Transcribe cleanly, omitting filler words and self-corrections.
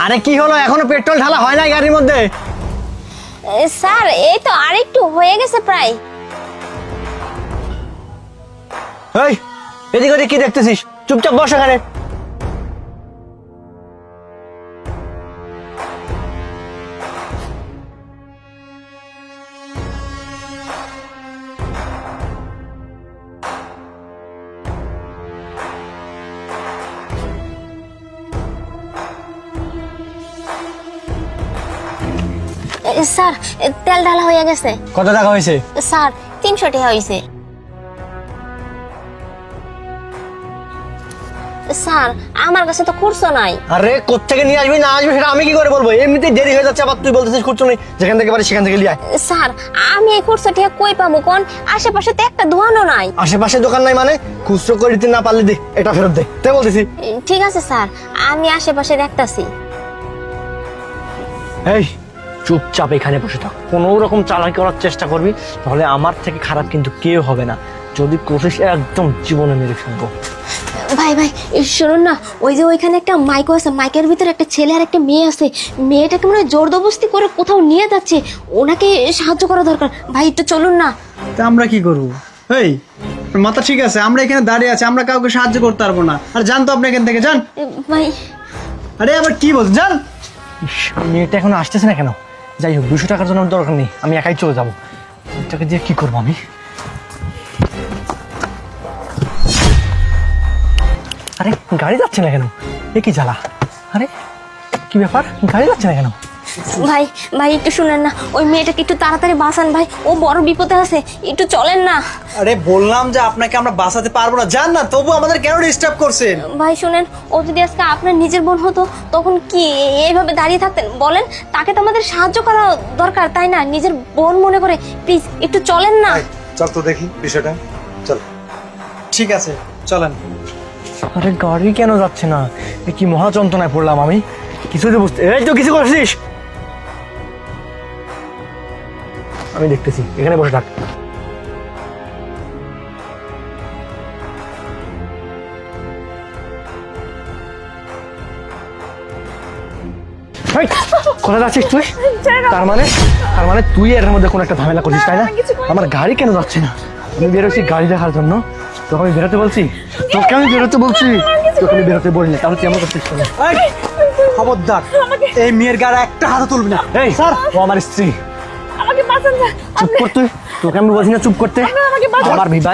আরে কি হলো, এখনো পেট্রোল ঢালা হয় নাই গাড়ির মধ্যে? স্যার এই তো আরেকটু হয়ে গেছে প্রায়। এই এদিক ওদিক কি দেখতেছিস? চুপচাপ বস এখানে। স্যার তেল ঢালা হয়ে গেছে। কত টাকা হয়েছে? স্যার 300 টাকা হয়েছে। স্যার আমার কাছে তো খুচরো নাই। আরে কোত্থেকে নিয়ে আসবি না আসবি সেটা আমি কি করে বলবো? এমনিতেই দেরি হয়ে যাচ্ছে, আবার তুই বলতেছিস খুচরো নেই। যেখান থেকে পারি সেখান থেকে লিয়ে আয়। স্যার আমি এই খুচরো টাকা কই পাবো কোন? আশেপাশে তো একটা দোকানও নাই। আশেপাশে দোকান নাই মানে? খুচরো করে দিতে না পারলে দে, এটা ফেরত দে, তাই বলতেছি। ঠিক আছে স্যার, আমি আশেপাশে দেখতাছি। এই চুপচাপ এখানে বসে থাক। কোনো রকম চালাকি করার চেষ্টা করবি তাহলে আমার থেকে খারাপ কিন্তু কেউ হবে না। যদি করিস একদম জীবনে মেরে ফেলবো। ভাই ভাই শুনুন না, ওই যে ওইখানে একটা মাইকও আছে, মাইকের ভিতরে একটা ছেলে আর একটা মেয়ে আছে। মেয়েটাকে মনে হয় জোরদবস্তি করে কোথাও নিয়ে যাচ্ছে, ওনাকে সাহায্য করা দরকার। ভাই একটু চলুন না। তা আমরা কি করবো? এই মাথা ঠিক আছে, আমরা এখানে দাঁড়িয়ে আছি, আমরা কাউকে সাহায্য করতে পারবো না। আর যান তো আপনি এখান থেকে, যান। ভাই আরে আবার কি বলছেন? যান। ইস, মেয়েটা এখন আসতেছে না কেন? যাই হোক, 200 টাকার জন্য আমার দরকার নেই, আমি একাই চলে যাবো। এটাকে দিয়ে কি করবো আমি? আরে গাড়ি যাচ্ছে না কেন? এ কি জ্বালা! আরে কি ব্যাপার, গাড়ি যাচ্ছে না কেন? ভাই ভাই একটু শুনেন না, ওই মেয়েটাকে একটু তাড়াতাড়ি বাঁচান ভাই, ও বড় বিপদে আছে, একটু চলেন না। আরে বললাম যে আপনাকে আমরা বাঁচাতে পারবো না, যান না। তবু আমাদের কেন ডিস্টার্ব করছেন? ভাই শুনেন, ও যদি আজকে আপনার নিজের বোন হতো তখন কি এইভাবে দাঁড়িয়ে থাকতেন বলেন? তাকে তো আমাদের সাহায্য করা দরকার, তাই না? নিজের বোন মনে করে প্লিজ একটু চলেন না। চল তো দেখি বিষয়টা, চল। ঠিক আছে চলেন। আরে গাড়ি কেন যাচ্ছে না? এ কি মহা যন্ত্রণায় পড়লাম আমি, কিছুতে বুঝতে। এই তো কিছু করছিস, আমি দেখতেছি, এখানে বসে থাক। এই, কোথায় যাচ্ছিস তুই? তার মানে তুই এর মধ্যে কোনো একটা ঝামেলা করছিস, তাই না? আমার গাড়ি কেন যাচ্ছে না? আমি বেরোচ্ছি গাড়ি দেখার জন্য, তোকে আমি বেরোতে বলছি? তোকে আমি বেরোতে বলছি? তোকে আমি বেরোতে বলিনি, তাহলে তুই আমার করছিস কেন? এই, খবরদার এই মেয়ের গায়ে একটা হাত তুলবি না। এই স্যার, ও আমার স্ত্রী। আমাকে বাঁচান, চুপ কর তুই, তোকে আমি বলছি না চুপ করতে। আমার বিবাহ